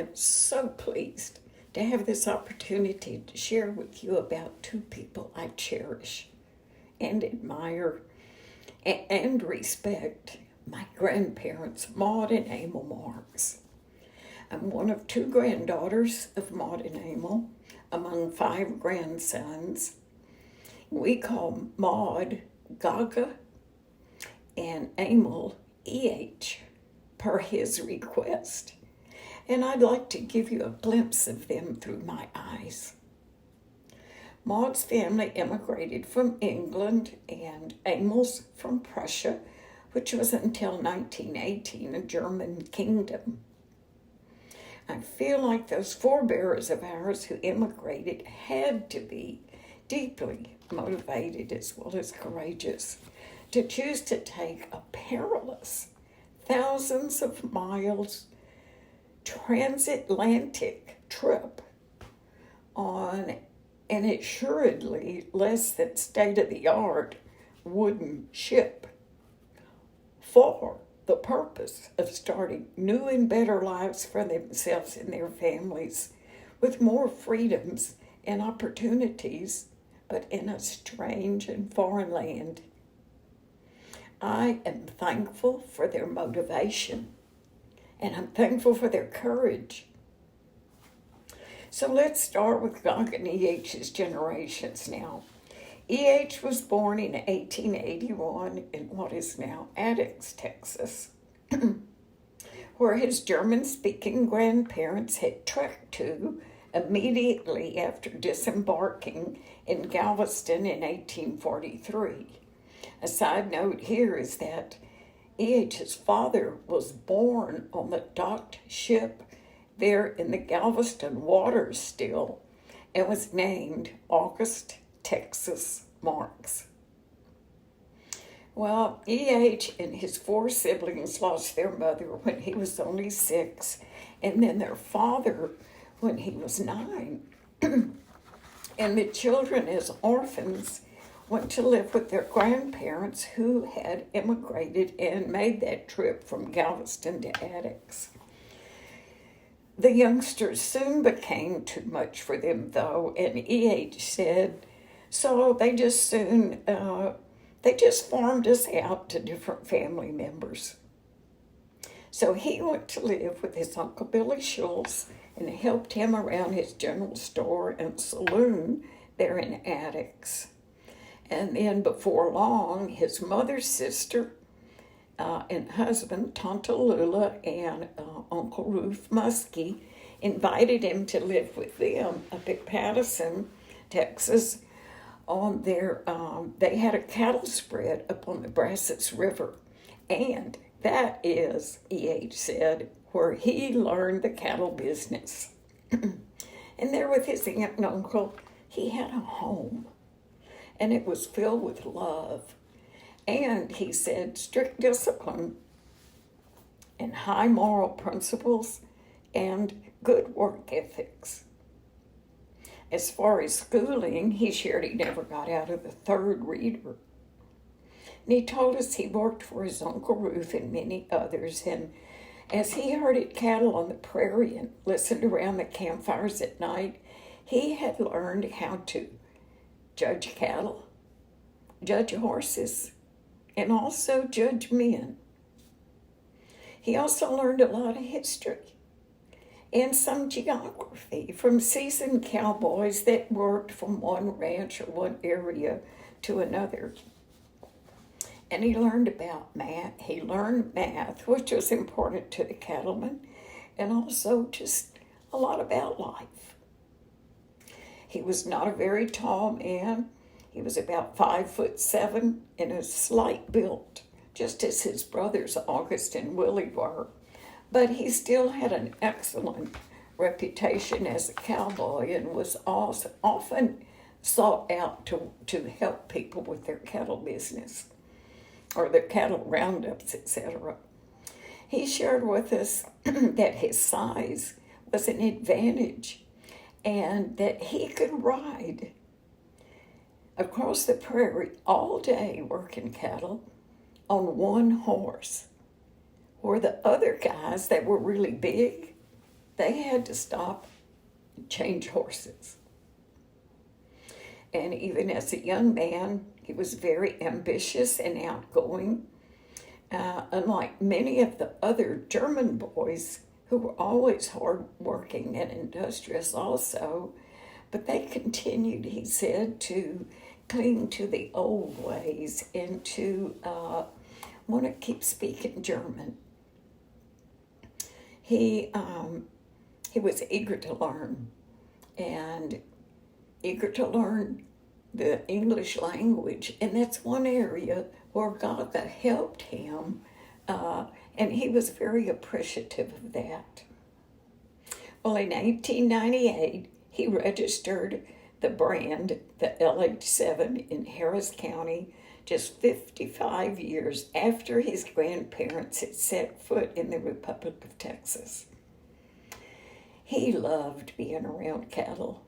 am so pleased to have this opportunity to share with you about two people I cherish and admire and respect, my grandparents, Maud and Emil Marks. I'm one of two granddaughters of Maud and Emil, among 5 grandsons. We call Maud Gaga and Emil E.H. per his request. And I'd like to give you a glimpse of them through my eyes. Maud's family immigrated from England and Emil's from Prussia, which was until 1918 a German kingdom. I feel like those forebears of ours who immigrated had to be deeply motivated as well as courageous to choose to take a perilous thousands of miles transatlantic trip on an assuredly less than state-of-the-art wooden ship for the purpose of starting new and better lives for themselves and their families with more freedoms and opportunities, but in a strange and foreign land. I am thankful for their motivation, and I'm thankful for their courage. So let's start with Gaga and E.H.'s generations now. E.H. was born in 1881 in what is now Addix, Texas, where his German-speaking grandparents had trekked to immediately after disembarking in Galveston in 1843. A side note here is that E.H.'s father was born on the docked ship there in the Galveston waters still, and was named August Texas Marks. Well, E.H. and his 4 siblings lost their mother when he was only 6, and then their father when he was 9. And the children, as orphans, went to live with their grandparents who had immigrated and made that trip from Galveston to Addix. The youngsters soon became too much for them, though, and E.H. said, so they just farmed us out to different family members. So he went to live with his Uncle Billy Schultz and helped him around his general store and saloon there in Addix. And then before long, his mother's sister and husband, Tanta Lula, and Uncle Ruth Muskie invited him to live with them up at Pattison, Texas. On their, they had a cattle spread up on the Brazos River, and that is, E.H. said, where he learned the cattle business. And there with his aunt and uncle, he had a home, and it was filled with love. And he said strict discipline and high moral principles and good work ethics. As far as schooling, he shared he never got out of the 3rd reader. And he told us he worked for his Uncle Ruth and many others, and as he herded cattle on the prairie and listened around the campfires at night, he had learned how to judge cattle, judge horses, and also judge men. He also learned a lot of history and some geography from seasoned cowboys that worked from one ranch or one area to another. And he learned about math. He learned math, which was important to the cattlemen, and also just a lot about life. He was not a very tall man. He was about 5'7" and a slight built, just as his brothers August and Willie were. But he still had an excellent reputation as a cowboy and was also often sought out to help people with their cattle business or their cattle roundups, etc. He shared with us that his size was an advantage and that he could ride across the prairie all day working cattle on one horse, where the other guys that were really big they had to stop and change horses. And even as a young man, he was very ambitious and outgoing. Unlike many of the other German boys who were always hardworking and industrious also, but they continued, he said, to cling to the old ways and to want to keep speaking German. He was eager to learn, and eager to learn the English language, and that's one area where God helped him, and he was very appreciative of that. Well, in 1898, he registered the brand, the LH7 in Harris County, just 55 years after his grandparents had set foot in the Republic of Texas. He loved being around cattle,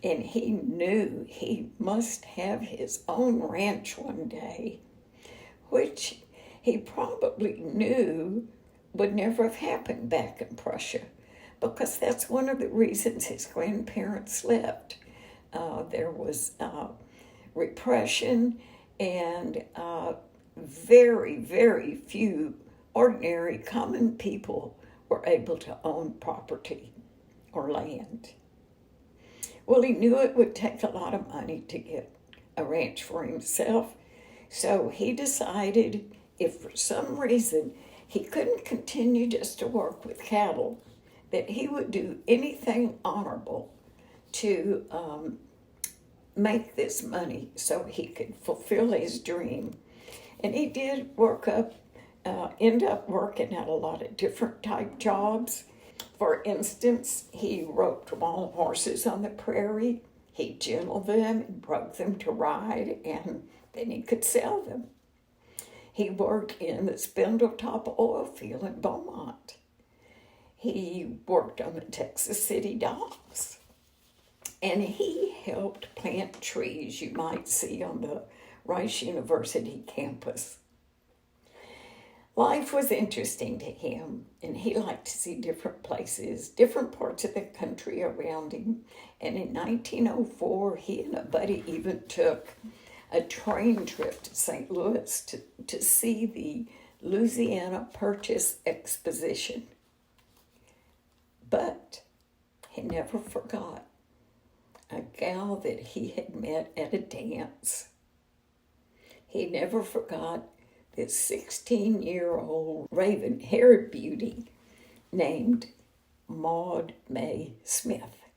and he knew he must have his own ranch one day, which he probably knew would never have happened back in Prussia, because that's one of the reasons his grandparents left. There was repression, and very, very few ordinary common people were able to own property or land. Well, he knew it would take a lot of money to get a ranch for himself, so he decided if for some reason he couldn't continue just to work with cattle, that he would do anything honorable to make this money so he could fulfill his dream. And he did end up working at a lot of different type jobs. For instance, he roped wild horses on the prairie. He gentled them and broke them to ride, and then he could sell them. He worked in the Spindletop oil field in Beaumont. He worked on the Texas City docks. And he helped plant trees you might see on the Rice University campus. Life was interesting to him, and he liked to see different places, different parts of the country around him. And in 1904, he and a buddy even took a train trip to St. Louis to see the Louisiana Purchase Exposition. But he never forgot a gal that he had met at a dance. He never forgot this 16-year-old raven-haired beauty named Maud May Smith.